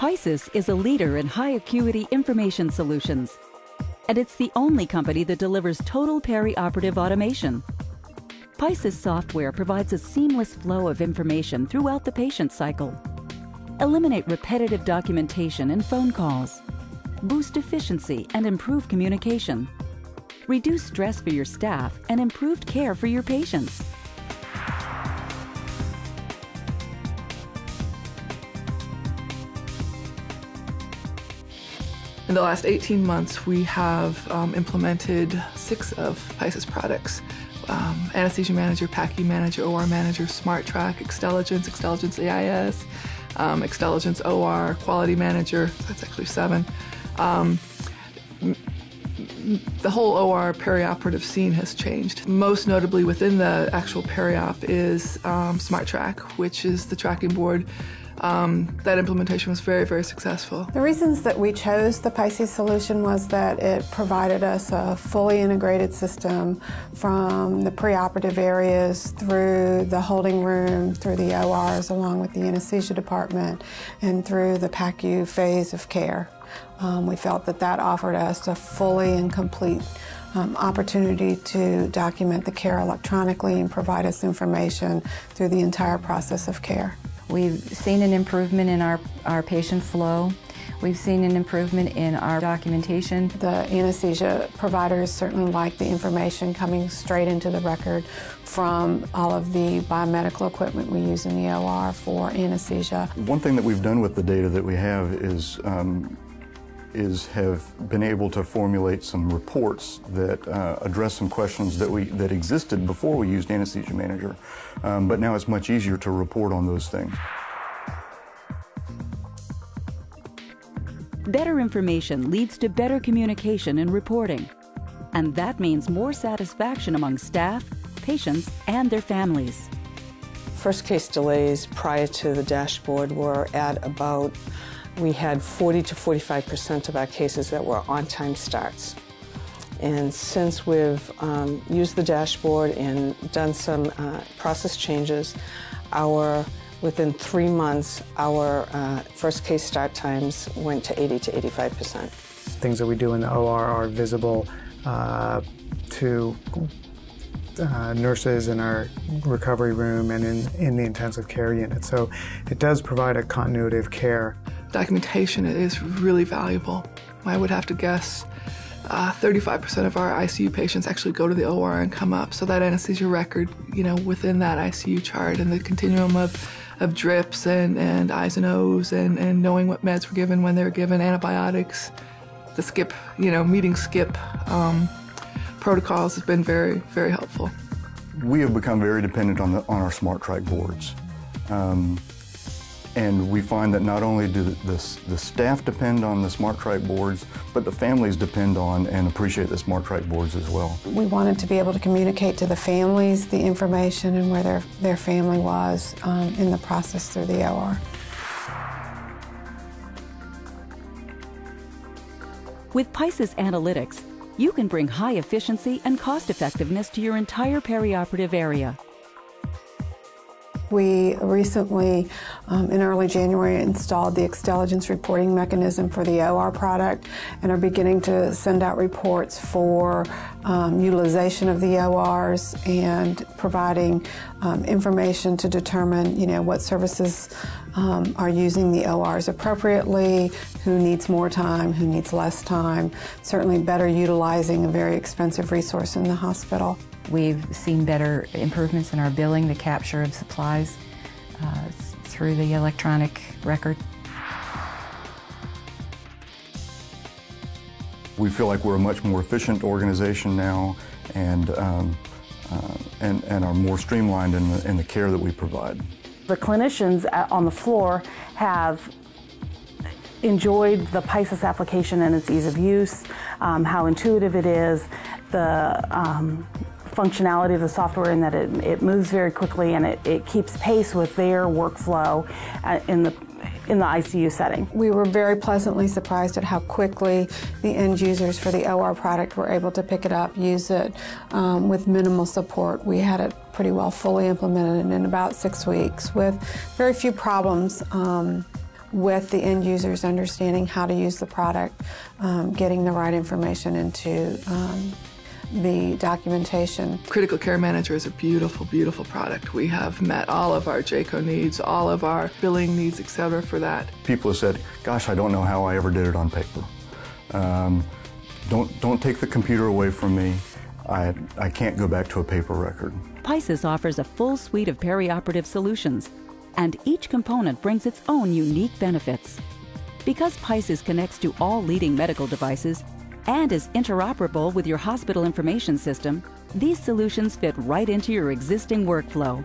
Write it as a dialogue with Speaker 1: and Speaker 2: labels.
Speaker 1: Picis is a leader in high-acuity information solutions, and it's the only company that delivers total perioperative automation. Picis software provides a seamless flow of information throughout the patient cycle. Eliminate repetitive documentation and phone calls. Boost efficiency and improve communication. Reduce stress for your staff and improved care for your patients.
Speaker 2: In the last 18 months, we have implemented 6 of Picis products. Anesthesia Manager, PACU Manager, OR Manager, SmartTrack, Xtelligence, Xtelligence AIS, Xtelligence OR, Quality Manager, that's actually 7. The whole OR perioperative scene has changed. Most notably within the actual periop is SmartTrack, which is the tracking board. That implementation was very, very successful.
Speaker 3: The reasons that we chose the Picis solution was that it provided us a fully integrated system from the preoperative areas through the holding room, through the ORs, along with the anesthesia department, and through the PACU phase of care. We felt that that offered us a fully and complete opportunity to document the care electronically and provide us information through the entire process of care.
Speaker 4: We've seen an improvement in our patient flow. We've seen an improvement in our documentation.
Speaker 3: The anesthesia providers certainly like the information coming straight into the record from all of the biomedical equipment we use in the OR for anesthesia.
Speaker 5: One thing that we've done with the data that we have is have been able to formulate some reports that address some questions that existed before we used Anesthesia Manager, but now it's much easier to report on those things.
Speaker 1: Better information leads to better communication and reporting, and that means more satisfaction among staff, patients, and their families.
Speaker 6: First case delays prior to the dashboard were at about, we had 40 to 45% of our cases that were on-time starts. And since we've used the dashboard and done some process changes, within 3 months, our first case start times went to 80 to 85%.
Speaker 7: Things that we do in the OR are visible to nurses in our recovery room and in the intensive care unit. So it does provide a continuity of care.
Speaker 2: Documentation is really valuable. I would have to guess 35% of our ICU patients actually go to the OR and come up. So that anesthesia record, within that ICU chart and the continuum of drips and I's and O's and knowing what meds were given when they were given, antibiotics, the skip, meeting skip protocols has been very, very helpful.
Speaker 5: We have become very dependent on our SmartTrack boards. And we find that not only do the staff depend on the SmartTrack boards, but the families depend on and appreciate the SmartTrack boards as well.
Speaker 3: We wanted to be able to communicate to the families the information and where their family was in the process through the OR.
Speaker 1: With Picis Analytics, you can bring high efficiency and cost effectiveness to your entire perioperative area.
Speaker 3: We recently, in early January, installed the Xtelligence reporting mechanism for the OR product and are beginning to send out reports for utilization of the ORs and providing information to determine, what services are using the ORs appropriately, who needs more time, who needs less time, certainly better utilizing a very expensive resource in the hospital.
Speaker 4: We've seen better improvements in our billing, the capture of supplies through the electronic record.
Speaker 5: We feel like we're a much more efficient organization now and are more streamlined in the care that we provide.
Speaker 8: The clinicians on the floor have enjoyed the Picis application and its ease of use, how intuitive it is, the functionality of the software in that it moves very quickly and it keeps pace with their workflow in the ICU setting.
Speaker 3: We were very pleasantly surprised at how quickly the end users for the OR product were able to pick it up, use it with minimal support. We had it pretty well fully implemented in about 6 weeks with very few problems. with the end users understanding how to use the product, getting the right information into the documentation.
Speaker 2: Critical Care Manager is a beautiful, beautiful product. We have met all of our JCO needs, all of our billing needs, etc. for that.
Speaker 5: People have said, gosh, I don't know how I ever did it on paper. Don't take the computer away from me. I can't go back to a paper record.
Speaker 1: Picis offers a full suite of perioperative solutions, and each component brings its own unique benefits. Because Picis connects to all leading medical devices and is interoperable with your hospital information system, these solutions fit right into your existing workflow.